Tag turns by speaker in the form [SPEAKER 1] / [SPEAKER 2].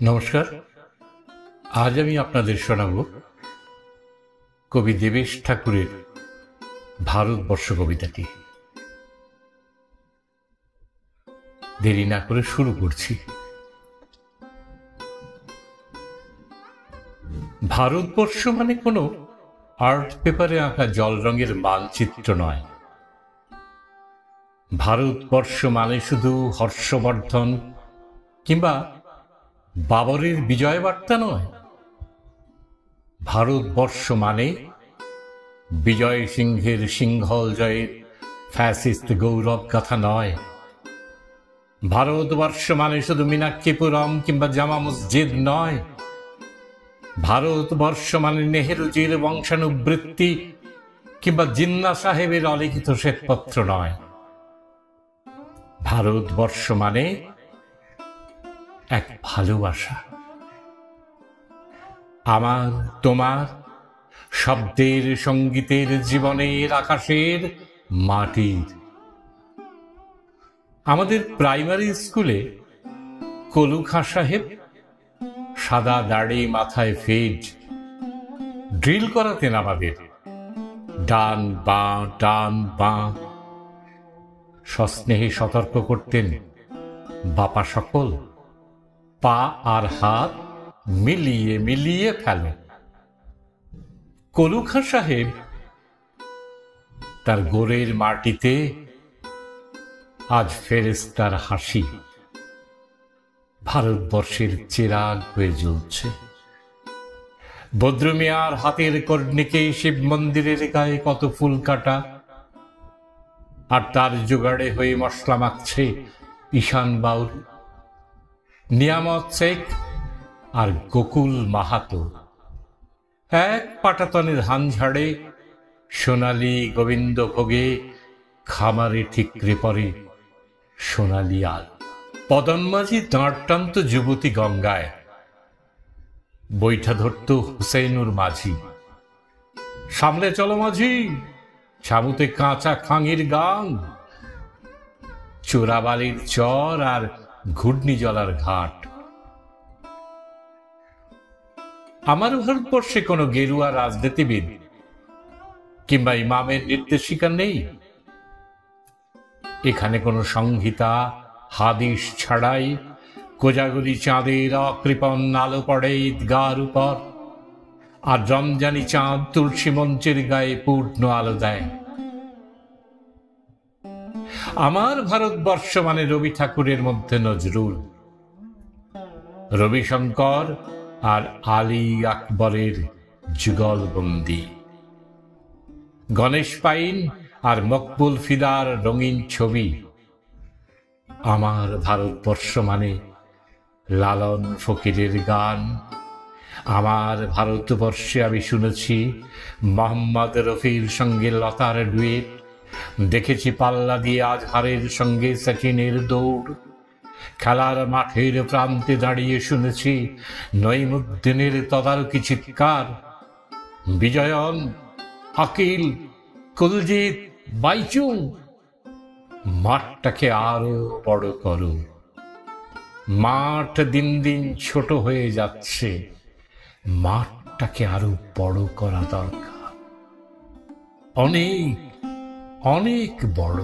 [SPEAKER 1] নমস্কার। আজ আমি আপনাদের শোনাব কবি দেবেশ ঠাকুরের ভারতবর্ষ কবিতাটি। দেরি না করে শুরু করছি। ভারতবর্ষ মানে কোনো আর্ট পেপারে আঁকা জল রঙের মানচিত্র নয়। ভারতবর্ষ মানে শুধু হর্ষবর্ধন কিংবা বাবরের বিজয় বার্তা নয়। ভারতবর্ষ মানে বিজয় সিংহের সিংহল জয়ের ফ্যাসিস্ট গৌরব গাথা নয়। ভারতবর্ষ মানে শুধু মীনাক্ষীপুরম কিংবা জামা মসজিদ নয়। ভারতবর্ষ মানে নেহেরুজির বংশানুবৃত্তি কিংবা জিন্না সাহেবের অলিখিত শ্বেতপত্র নয়। ভারতবর্ষ মানে এক ভালোবাসা, আমার তোমার, শব্দের, সঙ্গীতের, জীবনের, আকাশের, মাটির। আমাদের প্রাইমারি স্কুলে কলু খাঁ সাহেব সাদা দাড়ি, মাথায় ফেড, ড্রিল করাতেন আমাদের ডান বাঁ ডান বাঁ। সস্নেহে সতর্ক করতেন, বাপা সকল পা আর হাত মিলিয়ে মিলিয়ে ফেলে। কলু খাঁ সাহেব তার গোরের মাটিতে আজ ফেরেশতার হাসি ভারতবর্ষের চিরাগ হয়ে জ্বলছে। বদ্রমিয়ার হাতের কর্ণিকে শিব মন্দিরের গায়ে কত ফুল কাটা, আর তার জোগাড়ে হয়ে মশলা মাখছে ঈশান বাউল, নিয়ামত শেখ আর গোকুল মাহাতো। এক পাটাতনের হানঝাড়ে সোনালী গোবিন্দ ভোগে খামারে ঠিকরে পড়ে সোনালী আল। পদন মাঝি দাঁড় টানত যুবতী গঙ্গায়, বৈঠা ধরত হুসেনুর মাঝি। সামলে চলো মাঝি, ছাবুতে কাঁচা খাঙির গাং, চোরাবালির চর আর ঘূর্ণিজলার ঘাট। আমার ভারতবর্ষে কোনো গেরুয়া রাজনীতিবিদ কিংবা ইমামের নির্দেশিকা নেই। এখানে কোনো সংহিতা হাদিস ছাড়াই কোজাগরি চাঁদের অকৃপণ আলো পড়ে ঈদগার উপর, আর রমজানি চাঁদ তুলসী মঞ্চের গায়ে পূর্ণ আলো দেয়। আমার ভারতবর্ষ মানে রবি ঠাকুরের মধ্যে নজরুল, রবিশঙ্কর আর আলী আকবরের যুগলবন্দি, গণেশ পাইন আর মকবুল ফিদার রঙিন ছবি। আমার ভারতবর্ষ মানে লালন ফকিরের গান। আমার ভারতবর্ষে আমি শুনেছি মোহাম্মদ রফির সঙ্গে লতার ডুয়েট, দেখেছি পাল্লা দিয়ে আজহারের সঙ্গে সচিনের দৌড়, খেলার মাঠের প্রান্তে দাঁড়িয়ে শুনেছি নঈমুদ্দিনের তদারকি চিৎকার, বিজয়ন, আকিল, কুলজিৎ, বাইচুং। মাঠটাকে আরো বড় করো, মাঠ দিন দিন ছোট হয়ে যাচ্ছে, মাঠটাকে আরো বড় করা দরকার, অনেক অনেক বড়।